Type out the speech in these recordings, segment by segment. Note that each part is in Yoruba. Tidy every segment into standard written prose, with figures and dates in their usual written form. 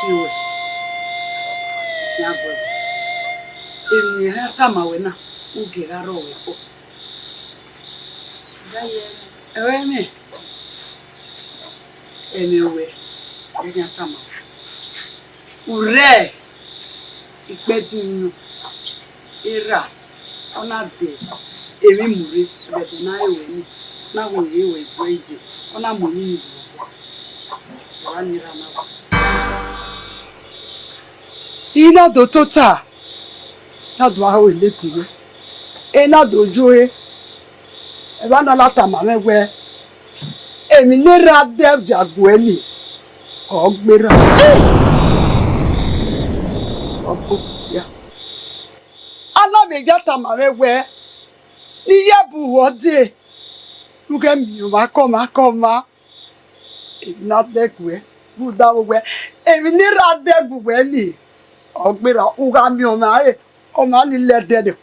tiwe nyagwe emi hata mawena ugera rowe ko ewe mi emewe hata ma ure ipedinu era ona de emi muri bete na ewe ni na wo ewe breede ona mo ni wanira na ina do tota na do aho ile kuwe ina do joe e ba na lata ma mewe emi ni ra dev jagueli o gbera o ya ana me gata ma mewe ni yebu wode nuke mi ma koma na dekwe buda we emi ni ra dev we ni o gbera uga mi o ma ni le de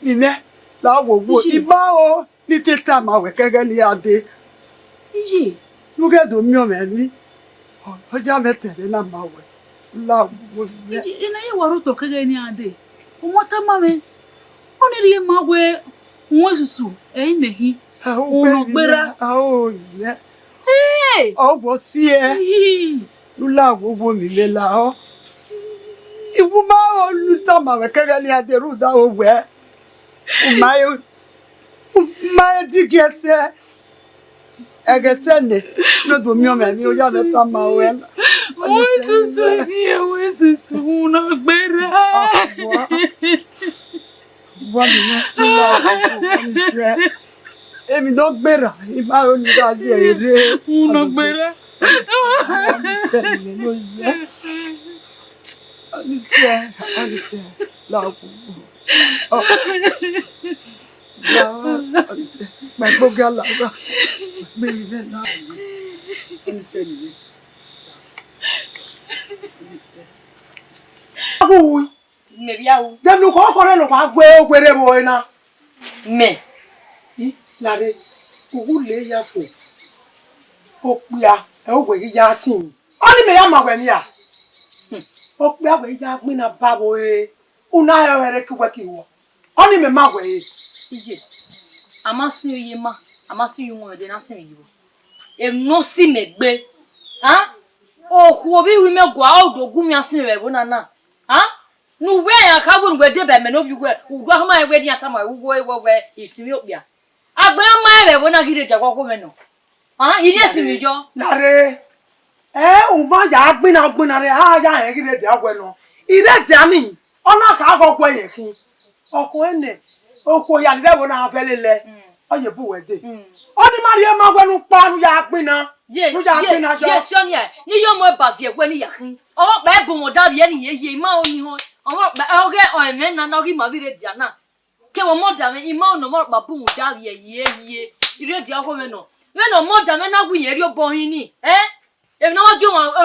ni ne la wo iba o ni teta ma we kege ni ade iji nuke do mi o me ni o ja me tere na ma we la wo iji ina ye waru to kege ni ade o mota ma me oni ri ma we won susu e mehi o gbera o ye hey o wo si e lula wo mi le la o ibu ma o luta ma we kege ni ade ru da o we my digese egesene no do mi o me ni o ya meta ma o en we susu na gbera wa mi na se emi do gbera iba o ni da je ere na gbera Alice la ku my bogala baby na Alice ni abu me biawo dem lu ko ko re lo pa gbe ogbere mo ina me lare ugu le ya fo opia e ogwe gi ya sin oni me ya ma we ni a opia we ya pin na babo e una ya were ki wo oni me ma we ije amasin oye ma amasin yu won de na sin yiwo no si megbe ha ohu obi wi me gwa odogun mi asin re bo na ha nu we ya ka bo ngwe de be me no bi gwe udwa ha ma egwe di atama wo we isimi opia agbe ma re bo na gire jago ko me no ha ide simi jo lare o ma ya gbin na re ha ya yen gire de agwe no ire ti ami ona ka go gwe yen kin oko ene oko ya le bo na fe lele oye bu we de oni mari e ma gwe nu pa nu ya gbin na nu ya gbin na jo yes oni e ni yo mo ba vie gwe ni ya kin o pe bu mo da bi e ni ye ma oni ho o pe o ge o me na na ri ma bi re dia na ke wo mo da me i ma no mo pa bu mo da bi ye ire dia ko me no mo da me na gu ye ri obo hin ni e na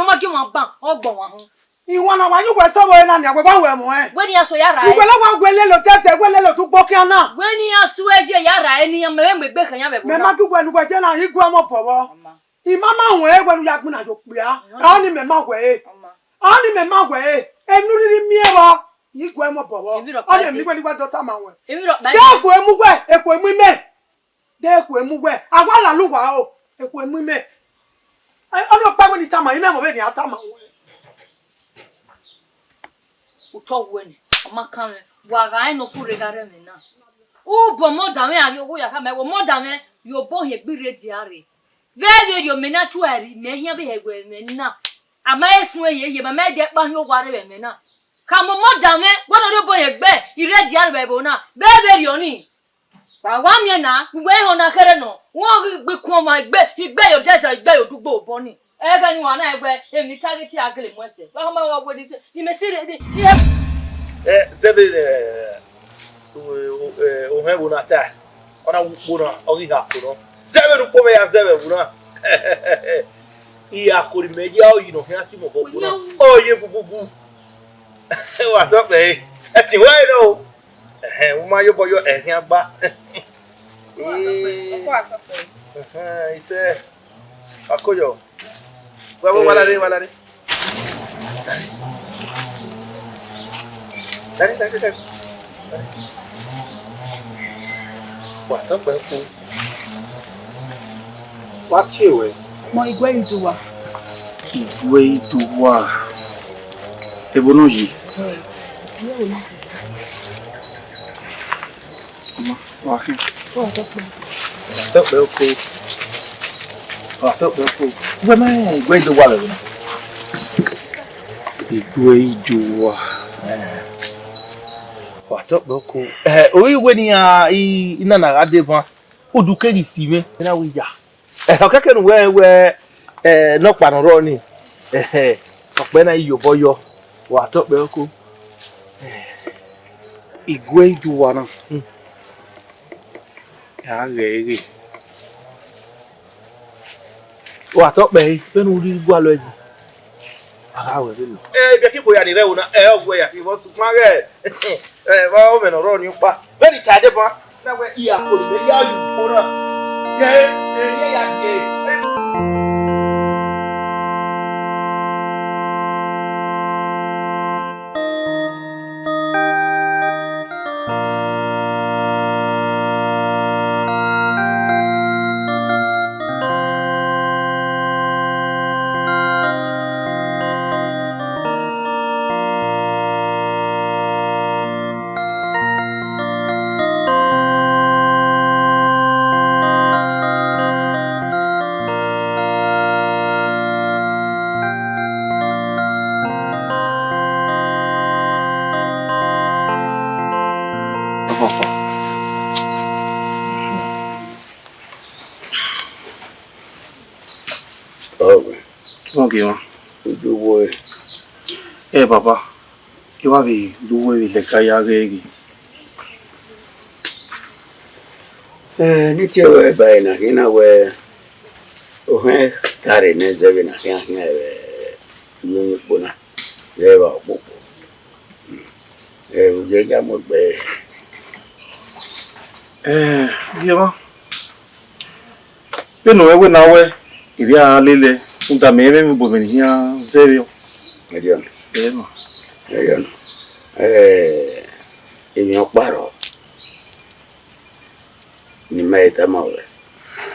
ma jo ma ban ogbon wa ho iwọ na wa yu gwe so wo na ni agbe ba we mo we ni aso yara igwe la wa gwe le lo tese gwe le lo tu gbo ki ana we ni aso eje yara eni ya me gbe kan ya be bo me ma ku gwe lu gwe je na igwe mo powo i mama won e gwe lu ya gbin na jo pe a oni me ma gwe enu riri mi e wo igwe mo powo oni mi gwe ni gwe dota ma won emi ro ba de ku emu gwe eku emu me de ku emu gwe agwa la lu wa o eku emu me oni pa gwe ni tama ime mo be ni atama won uto weni amaka me wa ga no fure gare me na u bo mo da me ari owo ya ka me wo mo da me yo bo he gbire di ari ve yo me na tu ari me hia be he gwe me na ama esu ye ma me de pa hi ogware be me na ka mo da me wo do bo he gbe ire di ari be bo na be yo ni ba wa mi na gbe ho na kere no wo gbe ko ma igbe yo desert igbe yo dugbo bo ni ega ni wana egbe emi target agele mo ese ba ma wa godi se ni me sire di zebe o he bona ta ona bona ogiga ko no zebe ru ko me ya zebe bona iya ko ri meji o yi no fi asimo ko bona o ye bububu wa to pe e ti wa no o ma yo boyo ehin agba ise akoyo Wala re. Dari. Wà tó pẹ́ kú. Wá tí ìwé. Mọ ìgbẹ́ ìdùwà. Ìwé ìdùwà. Ebo náà yìí. Wà kí. Wà tó pẹ́ kú. Wà tó pẹ́ kú. Ìwé mẹ́rin ìgbé ìdùwà rẹ̀ wọ̀. Ìgbé ìdùwà. Wà tó pẹ́ kú. Orí ìwé ni iná nàrà dé fún wa. Ó dùn kéèrì sí mi. Ẹ náà wí yà. Ọ̀kẹ́kẹ́ nu wẹ́wẹ́ náà pànọ́rọ́ ni. Ọ̀pẹ́ náà iyọ̀ bọ́ yọ. Wà tó pẹ́ kú. Ìgbé ìdùwà náà. Yà rẹ̀ rè. Wà tó pẹ́ yìí. Fẹ́nu orí igbó alọ́ ẹ̀jẹ̀. Àwẹ̀ lè lọ. Ibi kíkò yà ní rẹ̀ wò náà. Ọ̀gbẹ́ yà kí wọ́n sùn máa rẹ̀. Wọ́n ó mẹ́nà ọ̀rọ̀ ní pa. Bẹ́ẹ̀ ni tàdé bọ́. Náà wẹ́ ìyà kò lè yá yù kó náà. Kẹ́ yà jẹ́. Okay, ma. Papa. You have a do with the kaya regi. Ni chewe ba na kina we o he kare ne zebe na kina we bona leva popo je ja mo be Gima. Beno we na we iria lele unta meme mi bo venia zebe. Mediano. Mediano. Emi oparo. Ni maeta mawe.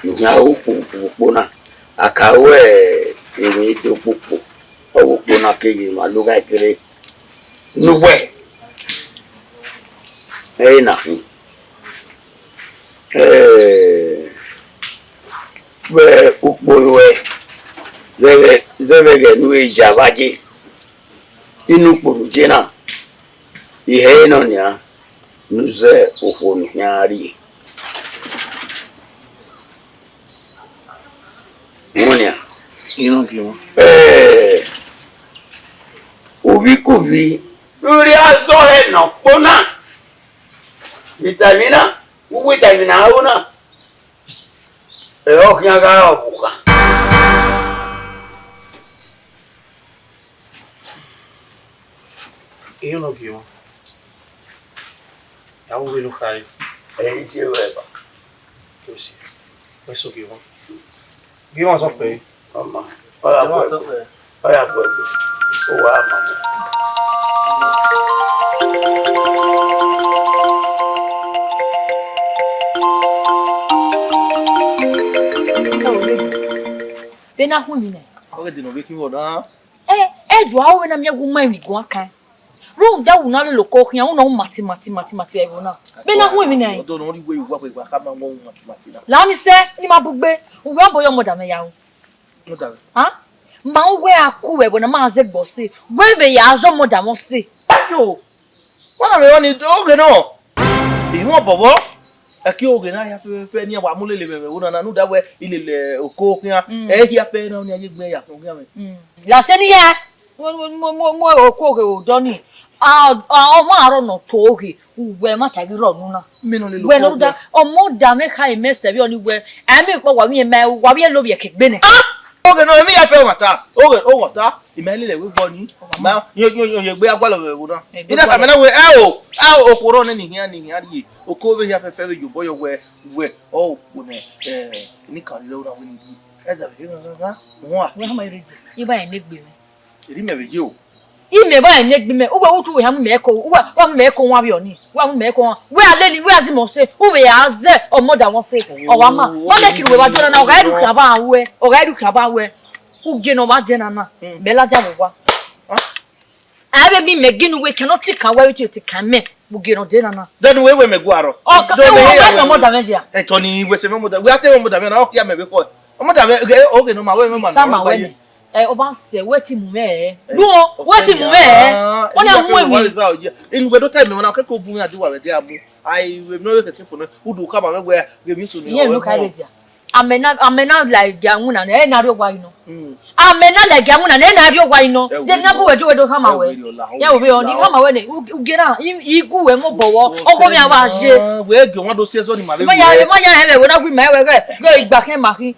Nunya upona. Akawe emi to popo. Opona kegi maluga kire. Nuwe. Na. We upwe. Zeve genu ijavaje. Inu kpuru jena. Ihe no nya. Nuze ofonu nyari. Monia. Ino kimo. Ubi kuvi. Lórí azo he no pona. Vitamina. Vitamina hauna. Oknyaga okuka. Eu não vi, mano. É o velho cara. Gente, eu levo. Eu sei. Vai subir, mano. Gui, mas olha aí. Mamãe. Olha a foto. Olha a foto. Olha, mamãe. Bena hunine. Olha de novo que vou dar. Do awe na minha guma mi go aka. Ro da wuna le loko kyan wuna mati e wona. Be na hu mi nan. Odo no ri we wa pe gba ka ma won mati na. La ni se ni ma bugbe. Uwe boyo moda me ya wo. Moda. Ha? Ma uwe aku e bona ma ze gbo se. We be ya zo moda mo se. Yo. Wona me woni oge no. Bi won bobo. E ki oge na ya fe ni wa mulele bebe wona na nu da we ilele oko kyan. Ya fe na ni aye gbe ya fun kyan me. La se ni ya. Mo okoge odoni ọmọ àárọ̀ náà tó oge uwe matagi rọ̀nù náà uwe ló dá ọmọ dà mẹ́ka ìmẹ́sẹ̀ bí ọ̀ní uwe ẹ̀mí ìpọ̀ wà wíyẹ lóbi ẹ̀kẹ́ gbé ni. Oge náà èmi yà fẹ́ wọ̀ta oge ó wọ̀ta ìmẹ́lẹ̀ wí gbọ́ ní yóò gbé agbálọ̀ rẹ̀ wò náà ìdá kàmẹ́ náà wẹ̀ ẹ̀ ò òkúrọ̀ ní nìyẹn yìí okó bẹ́ yà fẹ́fẹ́ rẹ̀ yòbọ̀ yọ wẹ̀ ọ̀ òkú nẹ̀ nìkan lọ́wọ́ náà wọ́n ní ẹ̀ dàbí wọ́n wà. wọ́n hàn máa rí jù yíba yẹn nígbè mi. Èrí mẹ̀rẹ̀ yìí o ime ba enye gbime uwe utu we ha meko wa meko wa bi oni wa meko we aleli we azimo se uwe ya ze omoda won se o wa ma le kiri we ba jona na o ga edu kraba we uge no ba de na na be la ja wa abe mi meginu we cannot take away with you can me uge no de na na then we meguaro do me ya omoda me ya e toni we se moda we ate moda me na o ya me be ko omoda me okay no ma we me ma sama we oba se wetin mu me no wetin mu me ona mu emi in we do time me na o keko bun adi wa we dey amu I we no we keke funu udu ka ba me we we mi so ni o ka re dia amena like gamuna na e na ri ogwa ino amena like gamuna na e na ri ogwa ino je na bo we do kama we ya we oni kama we ne ugera igu we mo bowo ogo mi awa se we ge won do se so ni ma be mo ya e we na gwi ma we go igba ken ma kin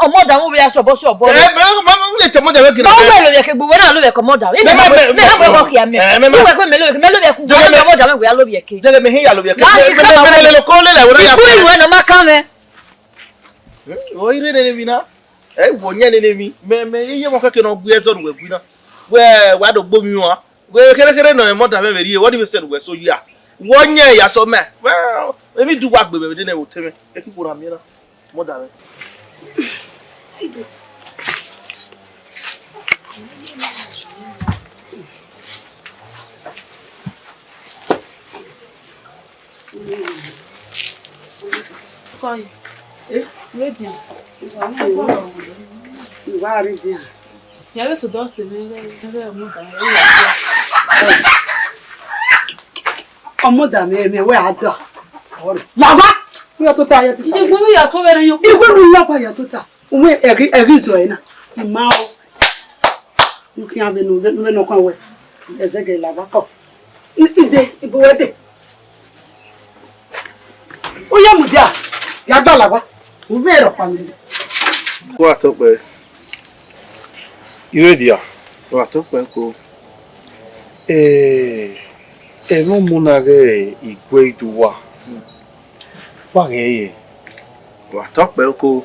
omoda mo be aso bo so bo le te moda we ge no we le ke gbo na lo be ko moda me ha bo ko kia me we ko me lo be ku moda me we ya lo be ke je me hin ya lo be ke me le ko le we ya ku we na maka me o ire ne mi na wo nya ne mi me ye mo keke no gbu ezo no we na we wa do gbo mi wa we kere no moda me ri e what do you say we so ya wo nya ya so me well emi du wa gbe me de na wo temi e ki ko na mi na moda me Koi. Ready. Wa ready. Ya we so do se me mo da. Omoda me we ada. Laba. We to ta ya ti. Ile gbe ya to were yo. Igwe ru laba ya to ta. We eri zo ina. Imao. You can have no kan we. Ezege laba ko. Ide ibo we de. O ya mu dia. Ya gba laba. O be ro pa mi. Wa to pe ire dia wa to pe ko no munage igwe iduwa wa ge wa to pe ko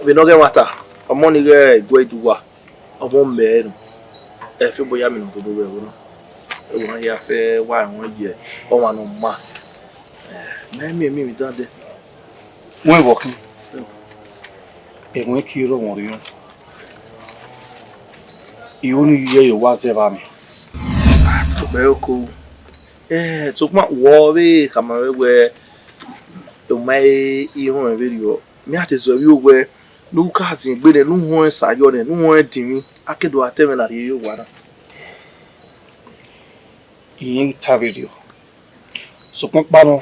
we no ge wata omo ni ge igwe iduwa omo me no fi boya mi no do we wo no wa ya fe wa won ye o wa no ma na mi dade mo e wokin enwe kiro wonrio iuni ye yo wa ze ba mi to be ko so kuma wo be kama we o mai ihun video mi ate so wi we nu ka zin gbe de nu hon sayo de nu hon din mi akedo ateme na ye yo wa na yin ta video so kuma pa no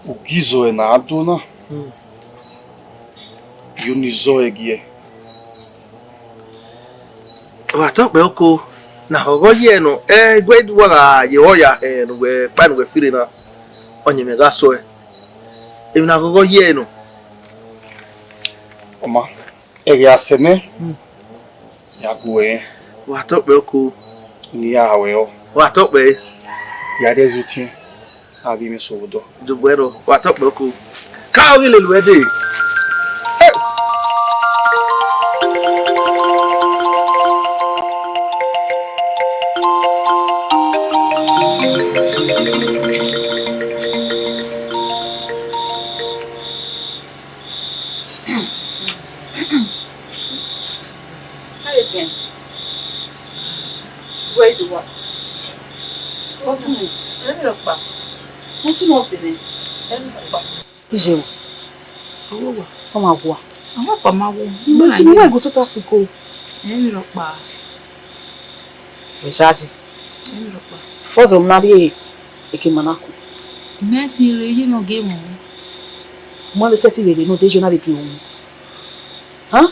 o gizo na aduna Unizo egie. Wa to pe oko na hogo ye no gwe wa ye hoya no we pa no we fire na onye me ga so e na hogo ye no oma ya sene ya gwe wa to pe oko ni ya we o wa to pe ya rezuti abi mi so do du bueno wa to pe oko ka wi le lu de Ijewo. Awowa. O ma wo. Awon pa ma wo. Mo si mo ego to tasiko. Emi ro pa. Mishaji. Emi ro pa. Ozo mnari ekimanako. Me ti re ye no game o. Mo le seti le no dejo na be ki ohun. Ha?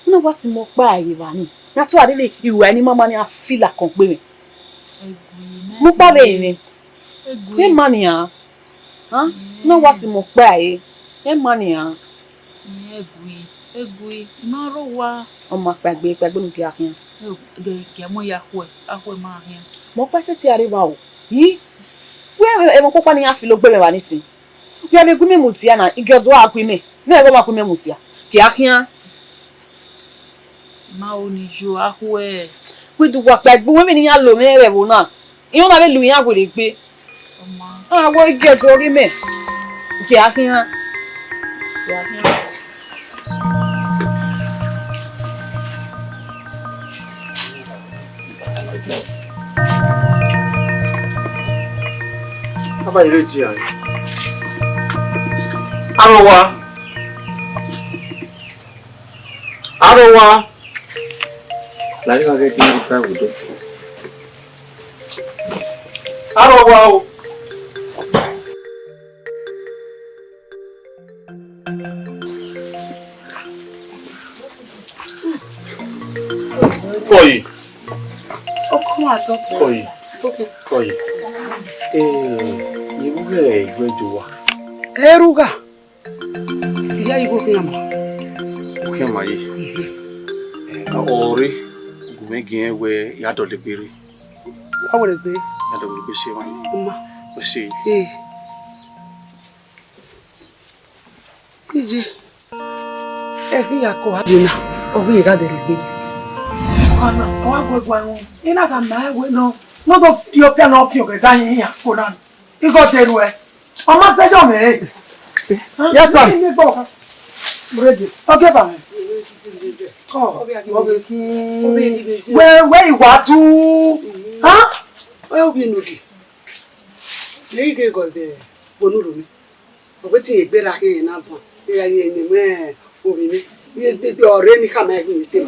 Una wa ti mo pa aye wa ni. Na to adele iwe ni mama ni afila kan pe mi. Mo pa be ni. E mani ya. Ha? Na wa si mo pa aye. E mani ya. Egui. Ma ro wa. O ma pagbe nu ki akin. Ge mo ya ahwe ma ahin. Mo pa se ti ariwa o. Yi. We e mo popa ni afilo gbe me wa nisin. Bi ame gumi mutia na igi odo akwi me. Na e go ma kwi me mutia. Ki akin. Ma oni jo ahwe. We do work like but women in ya lo me we na. You na be lu yan go le gbe. Oma. Ah wo get ori me. Ke akin. Aba ile ji an. Arowa. Lari ka ke ti ta wudo. Arowa o. Koi. Koi. Koi. Ibuge igwejuwa. Eruga. Ya igo kiyama. Ukema yi. Ori gumegin we ya do le bere. Wa wole gbe. Ya do le bese wa. Mma. Bese. Ije. Ebi yako adina. Obi ga de le. Ana, wa gwe gwa won. Ina ka ma we no. No go Ethiopia no fi o ke ga yin ya ko na. Igo tenu e. O ma sejo me. Ya twa. Ni gbo ka. Ready. Okay ba. Oh, where you want to? Huh? Well, we know it. There you go there. Bonuru. But you better here now. They are in the man over me. You already come again. See,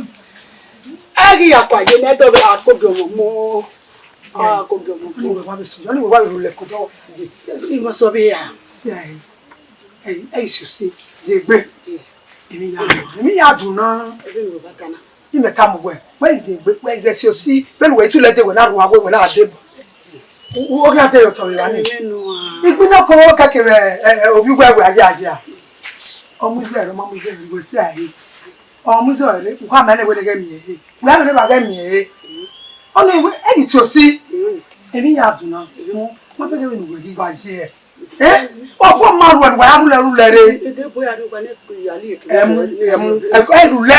I get quite a matter of our cooking more. Ah, cooking more. Only one rule could go. You must be here. I should see the great. Emi ya duna ime tamu we where is the see when we too let we na ruwa we na ade wo ga te yo to ya ni ipina ko wo ka kere obi gwa gwa aja omuze ro mamuze go si ayi omuze re kwa ma na we ga mi e gwa me ba ga mi e oni we e so si emi ya duna mo be ga we no go gba je o fo ma ro wa rule re de boya ru ba ne ku ya li rule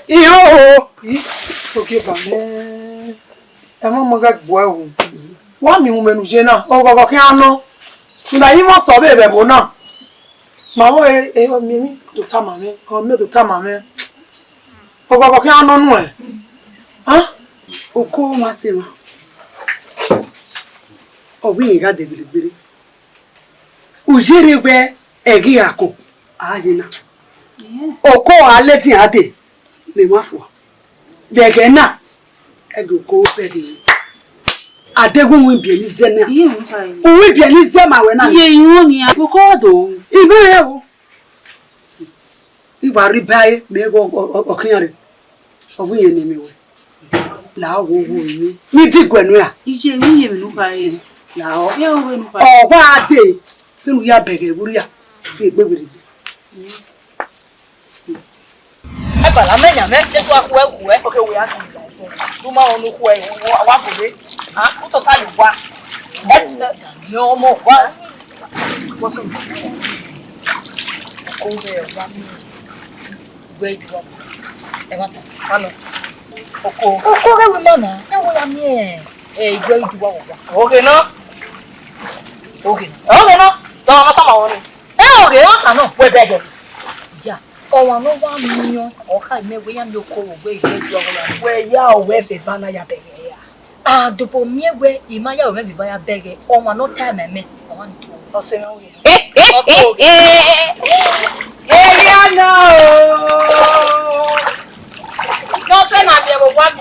iyo okay fa me mo ga gbo e wo wa mi hu menu je na o gogo ki ano nda yi mo so be bo na ma wo mi to ta ma me o me to ta ma me o gogo ki ano nu e ha o ko ma se ma o wi ga de bilibiri ujiri gbe egi ako ayina oko aleti ade le wafo bege na ego ko bege adegun wi bi ni zena wi bi ni zema we na Ye yun ni akoko do. ibe e o iwa ri bae me go okiyan re ogun yen ni mi we la wo mi ni digwenu a Ije yun ye mi nu ka e. la o Ye o we nu ka. o wa ade nínú ya bẹ̀gẹ̀ ìwúrí à fi ìgbéwèrè gbé. Ẹ bàlá mẹ́yàn mẹ́fẹ́ tó akú ẹ̀kú ẹ̀. Ọkẹ́ wòye àti ìgbà ẹ̀sẹ̀. Ló máa wọn lókù ẹ̀ wá bòlé. Ó tọ́ta lè wá. Ẹ ní ọmọ wá. Wọ́n sọ kó bẹ̀ wá ní ìgbẹ́ ìdúrà. Ẹ má ta. Má lọ. Oko rẹ̀wé mọ̀nà. Ẹ wọ́n ya ní ìgbẹ́ ìdúrà wọ̀ wá. Òkè náà. Okay no. Don't mata ma woni. Okay, mata no. We beg. Yeah. O wa no wa miyan. O ka me we ya mi oko wo we ise ju owo ya. We ya o we fe fana ya bẹ̀gẹ̀ ya. Ah, dopo mi we ima ya o me bi ba ya bẹ̀gẹ̀. O ma no time me. O wa nto. O se na we. Ya no. No se na mi wo wa.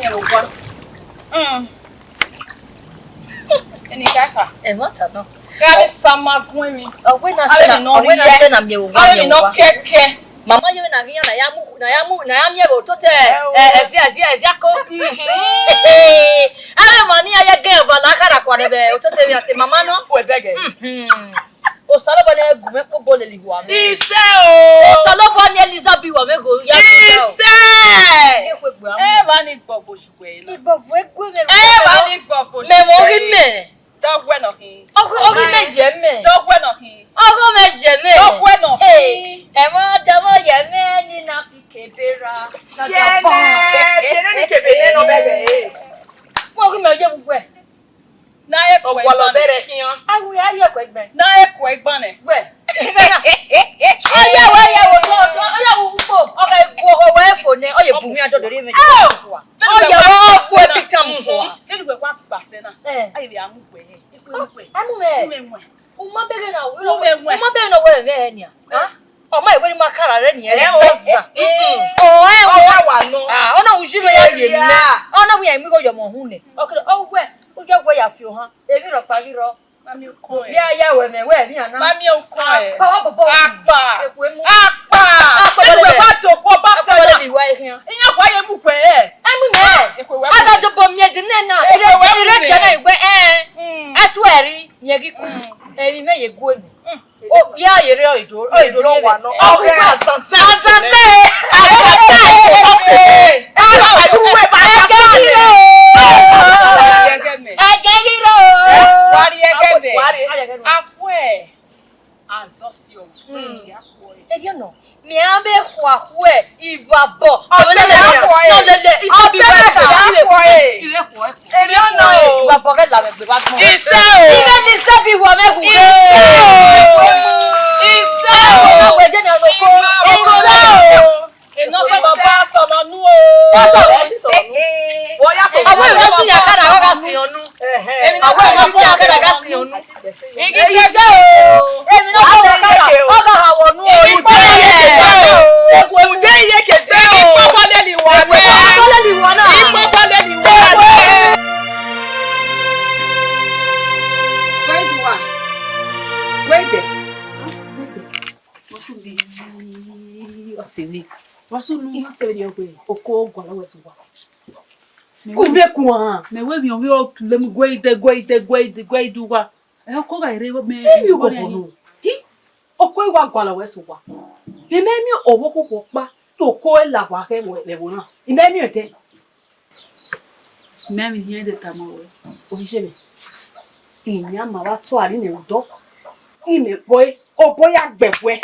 Eni kaka. E mata no. Kami sama gun mi. Owe na se na mi wo wa. Ami no keke. Mama yewe na ginya na ya mi ebo to te ezi ako. Ale mani aya ge ba la kara kwa rebe o to te mi ati mama no. We bẹ̀gẹ̀. O salo ba na egu me ko bo le liwa me. Ise o. O salo ba ni Eliza bi wa me go ya go. Ise. Ba ni gbo fosupe na. Ibo fu egwe me. Ba ni gbo fosupe. Me mo ri me. Dogwe no hin. Ogo me je me. Dogwe no hin. Ogo me je me. Dogwe no hin. E mo da mo ye me ni na fi Kebera. Tiene ni kebele no bebe. Mo ki me je gbogbo e. Na e ko lo bere hian. Awu ya ye ko egbe. Na e ko egbon ne. Gbe. Oya wo so oya wo po. Okay, wo we fo ne. Oye bu mi adodo re me. Oya wo fo e become fo. Elu gbe kwa pase na. Ayi bi amu gbe he. Amu me. Uma bege na wo. Uma bege na wo re ni a. Ọmọ ìwé ni makara rẹ nìyẹn sasa. Wà nù. Ọ̀nà òjú mi yà yé mi. Ọ̀nà mi yà mí kò yọ̀ mọ̀ hún ni. Ọ̀kẹ́lẹ̀ ọ̀wẹ́ ó jẹ́ wẹ́ yà fi hàn. Èmi rọ̀ parí rọ̀. Mami ko e. Bí a yà wẹ̀ mẹ́wẹ́ ní àná. Mami o ko e. Báwa bọ̀bọ̀ òkú. Apa. Èkó emu. Apa. Elu gbe kwa to ko ba se Ọ̀pọ̀lọpọ̀ na. lè wá ìhìn. Iyan kwa ye mu kwe e. Ẹmu mẹ́. Adájọ́ bọ̀ mi ẹ̀dín náà náà. Ìrètí ẹ̀ náà ìgbẹ́ ẹ̀tú ẹ̀rí yẹn kíkú. Ẹ̀rí mẹ́yẹ gbó mi. Oh, yeah, you're ìdó ló wà náà. Ọ̀rẹ́ àsànsẹ́. Ẹgẹ́ hírò. Wari ẹgẹ́bẹ̀. Akú ẹ̀. Azọ́síọ̀. Ẹgẹ́ nọ. Mi à ń bẹ kọ àkú ẹ̀ ìbàbọ̀. Ọ̀tẹ̀lẹ̀ akọ ẹ̀. Lọ́lẹ̀lẹ̀ Ọ̀tẹ̀lẹ̀ akọ ẹ̀. Ìrẹ́ kọ ẹ̀. Èmi ọ̀nà o. Ìbàbọ̀ rẹ̀ làwọn ẹgbẹ̀ bá tán. Iṣẹ́ o. Ibẹ̀ ni iṣẹ́ bí wọ mẹ́kùn. Iṣẹ́ o. Àwọn ẹ̀jẹ̀ ni àwọn èkó. Iṣẹ́ o. Iná Sọ bàbá sọ̀rọ̀ nú o. Wọ́n sọ̀rọ̀. Wọ́n yá sọ̀rọ̀. Àwọn ìwé sí àkàrà ọ̀gá sí ọ̀nù. Àwọn ìwé sí àkàrà ọ̀gá sí ọ̀nù. Iṣẹ́ o. Èmi náà kọ́ ọ̀gá ọ̀gá àwọn ọ̀nù o. Ùdé iye kẹ̀gbẹ́ o. Ìpọ́pọ́lẹ́ ni wọ́n gbé. Ìpọ́pọ́lẹ́ ni wọ́n náà. Ìpọ́pọ́lẹ́ ni wọ́n gbé. Mewe mi onwe otule mu gweide wa. Ko ga ire me ko bonu. Oko iwa gwala wesu wa. Me mi owo kokko pa to ko e la wa ke le wo na. Ime mi ete. Me mi hie de tamawe. O bi se me. Inya ma wa to ari ne udo. Ime boy, o boy agbegwe.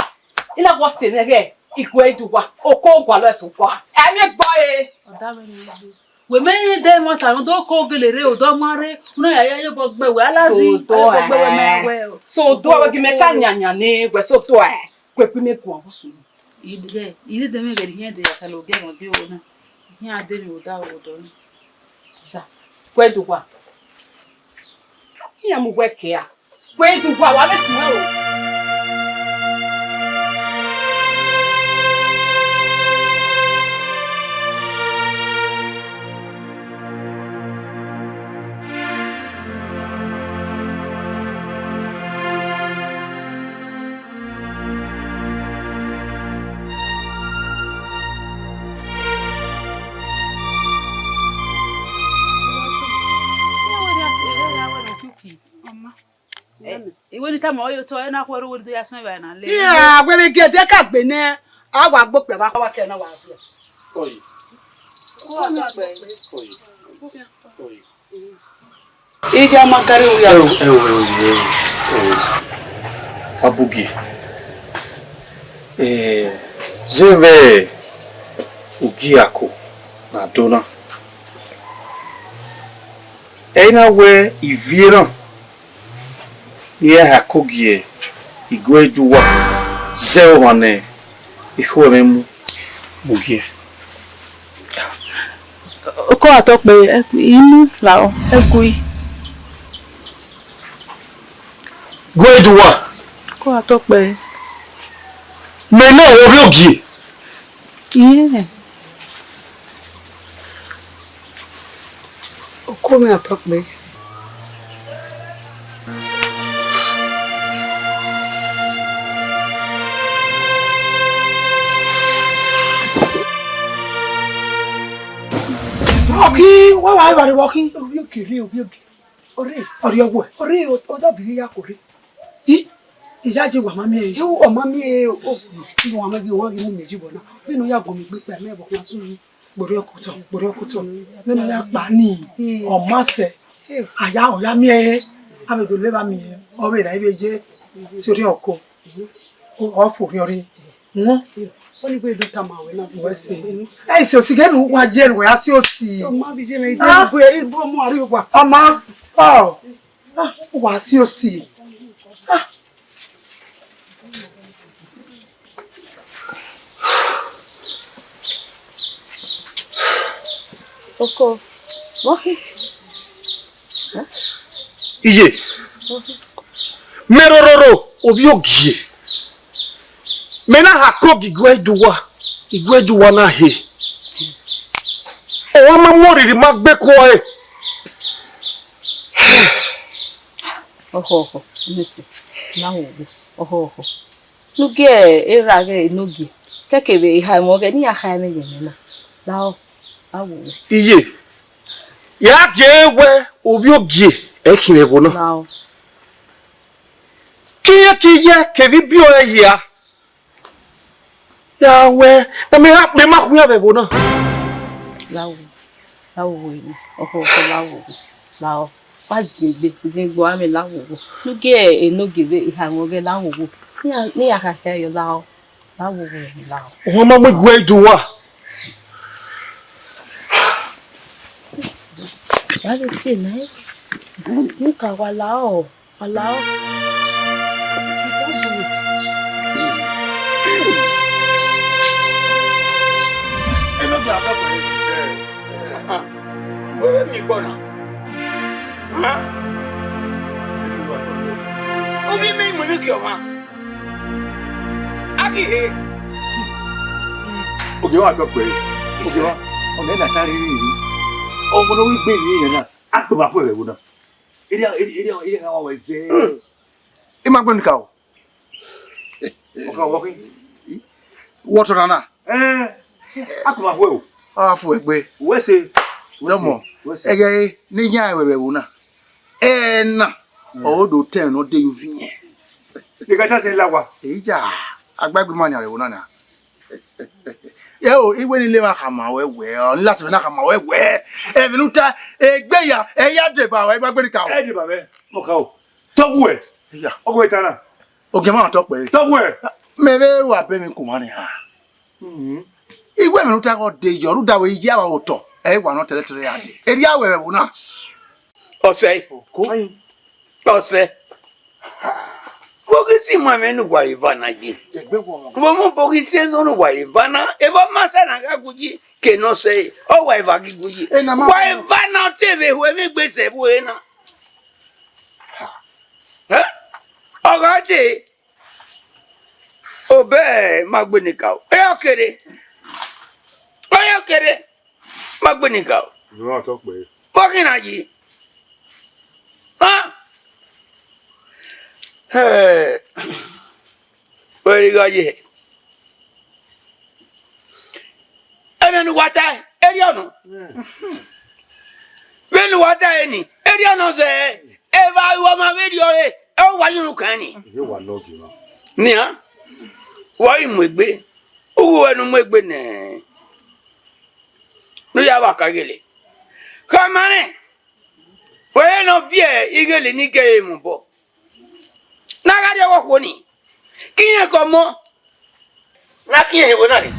Ila wo se me ge igwe wa. Oko gwala wesu wa. Emi boy. Odawe ni we me de mo ta do ko gelere o do mare no ya ye bo gbe we alazi So do we me ka nyanya ne we so to e kwe pi me ku awosu ile de me gari hen de ya kalo ge mo bi o na hin ade mi o da o do ni sa kwe du kwa ya mu we ke a kwe du kwa wa le su o iwe ni kama oyo to e na kwere wo de ya so ba na le Yeah, we be get ka gbe ne. Awa gbo pe ba wa ke na wa fi. Oye. Ija makare o ya. Abugi. Zeve ugiako na dona. Ena we ivira. Ye hakogie igwejuwa zewane ihwememu mugie. ko atope inu la o egui Gwejuwa ko atope me na oriogie. iye Oko mi atok me. Oki, wa bari walking. Obi. Ori owo. Ori o da bi ya kore. Ìyá je wa mami e. Yo o mami e o. Ni wa magi won ri mu meji bona. Bi no ya go mi gbe pe me bo kan sun. Gbori okuto. Bi no ya pa ni. O ma se. Aya o ya mi e. Ame do le ba mi e. O be ra ibe je sori oko. O fo mi ori. Won Oni gbe do tamawe na bi se. Eh se o ti genu wa je we asi o si. O ma bi je me je bu e bu mo ari wa. Ama oh. Ah, wa asi o si. Ah. Oko. Wahi. Iye. Merororo obi ogie. Mena hakogi igweduwa na he. O ama moriri magbe ko e. Oho. Nisi. Lawo. Oho. Nuge erage nugi. Kekebe iha mo ge ni aha me yemena. Lawo. Awo. Iye. Ya gewe obi ogie ekire bo no. Lawo. Kiye kevi bio e ya. Yawe, na me ma kuya be bo no. Lawo. Lawo ni. Oho lawo. Lawo. Pazigbe zingbo ami lawo. Nuge enogi be iha mo ge lawo. Ni aha he yo lawo. Lawo ni lawo. O ma mo gweduwa. Wale ti na. Nuka walao. Walao. Obi me mo ki o ha. Aki he. Oge wa to pe. Ise wa. O le na tari ri. O mo no wi gbe ni yen na. A to ba pe be wo na. Iri ha wa we se. I ma gbenika o. O ka wo ki. Water na. A to ba pe o. Ah fu egbe. We se. Domo. Ege ni nya we wo na. Na. O do 10 no dey uvinye. Ni ka ta se lawa. Eja agbagbe mani arewo na na. Ye o iwe ni le ma ka ma wewe o nla se na ka ma wewe. E minuta egbeya e ya de ba we gbagbe ni ka o. E de ba be. Mo ka o. Togu e. Ya. O ko itana. Oge ma to pe. Togu e. Mebe wa be mi ku mani ha. Iwe minuta ko de yoru da we ya wa oto. E wa no tele tele ya de. Eri awewe wo na. Ọ̀sẹ̀. Ọ̀sẹ̀. Bogisi mwamenu kwa Ivana ji. Egbe wo mo. Mbomo bogisi ezono wa Ivana. Eva masana kakuji keno se. O wa Eva kikuji. Wa Ivana teve huwe gbese buena. Ogade. Obe magbenika. Oyokere. Oyokere. Magbenika. No to pe. Bogina ji. Ah. Very good. Even water, Eriano. When water any, Eriano say, Eva, you are my video. Oh, why you can? You wa no gi ma. Nia, why mugbe? Who and mugbe? No, you have a kagele. Come on. Why no fear, eagerly Nike Mumbo? Nagadia walk one. King, come on. Naki, what are you?